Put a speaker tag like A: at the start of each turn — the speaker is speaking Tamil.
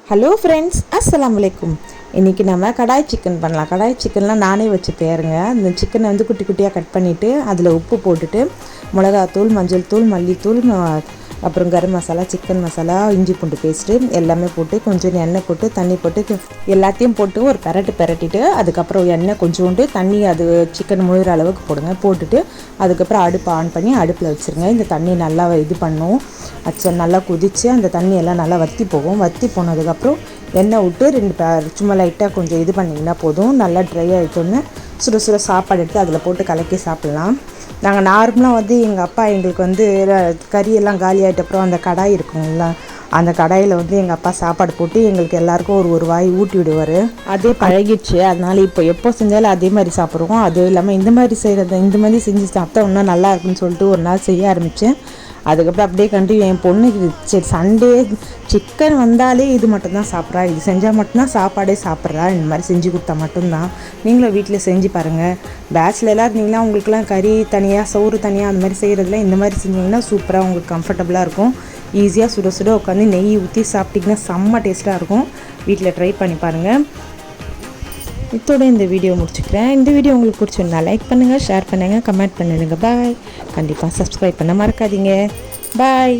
A: ஹலோ ஃப்ரெண்ட்ஸ், அஸ்ஸலாமு அலைக்கும். இன்றைக்கி நம்ம கடாய் சிக்கன் பண்ணலாம். கடாய் சிக்கன்லாம் நானே வச்சு பேருங்க. அந்த சிக்கனை வந்து குட்டி குட்டியாக கட் பண்ணிவிட்டு அதில் உப்பு போட்டுட்டு மிளகாத்தூள், மஞ்சள் தூள், மல்லித்தூள், அப்புறம் கரம் மசாலா, சிக்கன் மசாலா, இஞ்சி பூண்டு பேஸ்ட்டு எல்லாமே போட்டு கொஞ்சம் எண்ணெய் போட்டு தண்ணி போட்டு எல்லாத்தையும் போட்டு ஒரு பெரட்டிட்டு அதுக்கப்புறம் எண்ணெய் கொஞ்சோண்டு தண்ணி அது சிக்கன் முழுகிற அளவுக்கு போடுங்க. போட்டுட்டு அதுக்கப்புறம் அடுப்பை ஆன் பண்ணி அடுப்பில் வச்சுருங்க. இந்த தண்ணி நல்லா இது பண்ணும். நல்லா கொதித்து அந்த தண்ணி எல்லாம் நல்லா வற்றி போகும். வற்றி போனதுக்கப்புறம் எண்ணெய் விட்டு சும்மா லைட்டாக கொஞ்சம் இது பண்ணிங்கன்னா போதும். நல்லா ட்ரை ஆகிட்டோன்னு சுட சுட சாப்பாடு எடுத்து அதில் போட்டு கலக்கி சாப்பிட்லாம். நாங்கள் நார்மலாக வந்து எங்கள் அப்பா எங்களுக்கு வந்து கறியெல்லாம் காலி ஆகிட்டப்புறம் அந்த கடாய் இருக்குங்களா, அந்த கடாயில் வந்து எங்கள் அப்பா சாப்பாடு போட்டு எங்களுக்கு எல்லாேருக்கும் ஒரு வாய் ஊட்டி விடுவார். அதே பழகிடுச்சு. அதனால் இப்போ எப்போ செஞ்சாலும் அதே மாதிரி சாப்பிடுவோம். அதுவும் இல்லாமல் இந்த மாதிரி செஞ்சு சாப்பிட்டா இன்னும் நல்லா இருக்குன்னு சொல்லிட்டு ஒரு நாள் செய்ய ஆரம்பித்தேன். அதுக்கப்புறம் அப்படியே கண்டினியூ. என் பொண்ணுக்கு சரி சண்டே சிக்கன் வந்தாலே இது மட்டும்தான் சாப்பிட்றா, இது செஞ்சால் மட்டும்தான் சாப்பாடே சாப்பிட்றா, இந்த மாதிரி செஞ்சு கொடுத்தா மட்டும்தான். நீங்களும் வீட்டில் செஞ்சு பாருங்கள். பேச்சுலராக இருந்தீங்கன்னா உங்களுக்குலாம் கறி தனியாக சோறு தனியாக அந்த மாதிரி செய்கிறதுல இந்த மாதிரி செஞ்சிங்கன்னா சூப்பராக உங்களுக்கு கம்ஃபர்டபுளாக இருக்கும். ஈஸியாக சுட சுட உட்காந்து நெய் ஊற்றி சாப்பிட்டிங்கன்னா செம்ம டேஸ்ட்டாக இருக்கும். வீட்டில் ட்ரை பண்ணி பாருங்கள். இதோட இந்த வீடியோ முடிச்சுக்கிறேன். இந்த வீடியோ உங்களுக்கு பிடிச்சிருந்தா லைக் பண்ணுங்கள், ஷேர் பண்ணுங்கள், கமெண்ட் பண்ணுங்கள். பாய். கண்டிப்பாக சப்ஸ்கிரைப் பண்ண மறக்காதீங்க. பாய்.